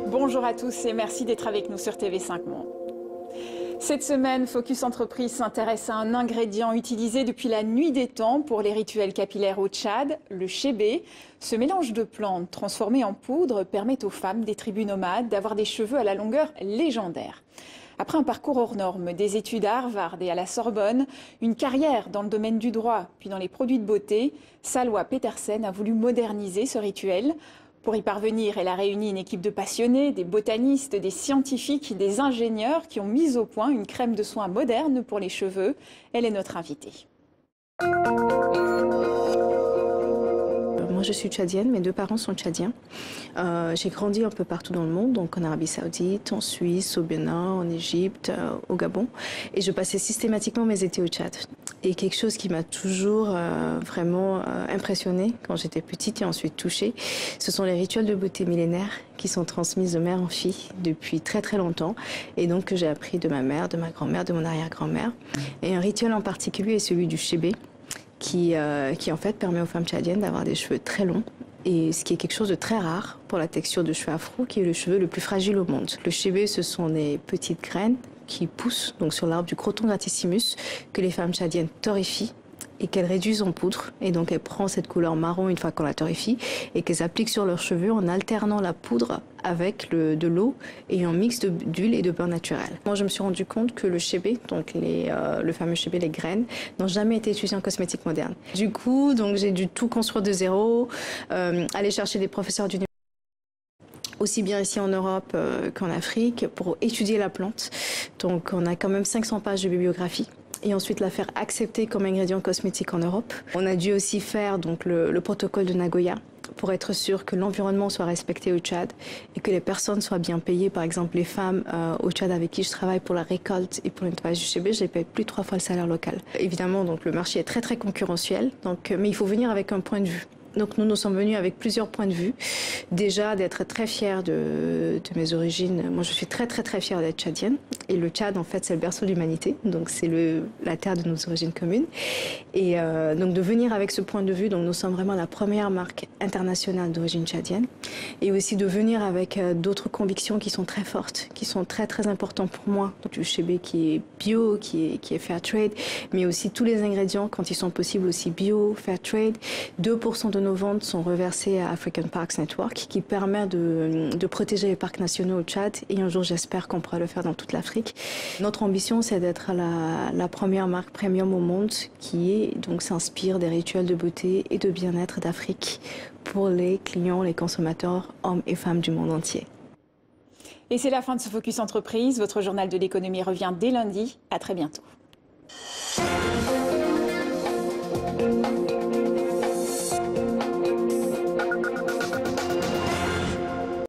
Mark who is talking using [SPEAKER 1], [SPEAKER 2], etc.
[SPEAKER 1] Bonjour à tous et merci d'être avec nous sur TV5 Monde. Cette semaine, Focus Entreprise s'intéresse à un ingrédient utilisé depuis la nuit des temps pour les rituels capillaires au Tchad, le chébé. Ce mélange de plantes transformées en poudre permet aux femmes des tribus nomades d'avoir des cheveux à la longueur légendaire. Après un parcours hors norme, des études à Harvard et à la Sorbonne, une carrière dans le domaine du droit, puis dans les produits de beauté, Salwa Petersen a voulu moderniser ce rituel. Pour y parvenir, elle a réuni une équipe de passionnés, des botanistes, des scientifiques, des ingénieurs qui ont mis au point une crème de soins moderne pour les cheveux. Elle est notre invitée.
[SPEAKER 2] Moi, je suis tchadienne, mes deux parents sont tchadiens. J'ai grandi un peu partout dans le monde, donc en Arabie Saoudite, en Suisse, au Bénin, en Égypte, au Gabon. Et je passais systématiquement mes étés au Tchad. Et quelque chose qui m'a toujours vraiment impressionnée quand j'étais petite et ensuite touchée, ce sont les rituels de beauté millénaires qui sont transmis de mère en fille depuis très très longtemps. Et donc que j'ai appris de ma mère, de ma grand-mère, de mon arrière-grand-mère. Et un rituel en particulier est celui du chébé, qui en fait permet aux femmes tchadiennes d'avoir des cheveux très longs, et ce qui est quelque chose de très rare pour la texture de cheveux afro, qui est le cheveu le plus fragile au monde. Le chébé, ce sont des petites graines qui poussent donc sur l'arbre du Croton gratissimus, que les femmes tchadiennes torréfient et qu'elles réduisent en poudre. Et donc elles prennent cette couleur marron une fois qu'on la torréfie et qu'elles appliquent sur leurs cheveux en alternant la poudre avec de l'eau et un mix d'huile et de beurre naturel. Moi, je me suis rendu compte que le chébé, donc le fameux chébé, les graines, n'ont jamais été utilisées en cosmétique moderne. Du coup, donc j'ai dû tout construire de zéro, aller chercher des professeurs d'université, aussi bien ici en Europe qu'en Afrique, pour étudier la plante. Donc on a quand même 500 pages de bibliographie. Et ensuite la faire accepter comme ingrédient cosmétique en Europe. On a dû aussi faire donc, le protocole de Nagoya pour être sûr que l'environnement soit respecté au Tchad et que les personnes soient bien payées. Par exemple, les femmes au Tchad avec qui je travaille pour la récolte et pour le nettoyage du chébé, je les paye plus de 3 fois le salaire local. Évidemment, donc, le marché est très très concurrentiel, mais il faut venir avec un point de vue. Donc nous sommes venus avec plusieurs points de vue. Déjà d'être très fière de mes origines. Moi je suis très fière d'être tchadienne. Et le Tchad en fait c'est le berceau de l'humanité. Donc c'est la terre de nos origines communes. Et donc de venir avec ce point de vue, donc nous sommes vraiment la première marque internationale d'origine tchadienne. Et aussi de venir avec d'autres convictions qui sont très fortes, qui sont très importantes pour moi. Donc du chébé qui est bio, qui est fair trade, mais aussi tous les ingrédients quand ils sont possibles aussi bio, fair trade. 2% de nos ventes sont reversées à African Parks Network qui permet de protéger les parcs nationaux au Tchad et un jour j'espère qu'on pourra le faire dans toute l'Afrique. Notre ambition c'est d'être la première marque premium au monde qui donc s'inspire des rituels de beauté et de bien-être d'Afrique pour les clients, les consommateurs, hommes et femmes du monde entier.
[SPEAKER 1] Et c'est la fin de ce Focus Entreprise. Votre journal de l'économie revient dès lundi. À très bientôt.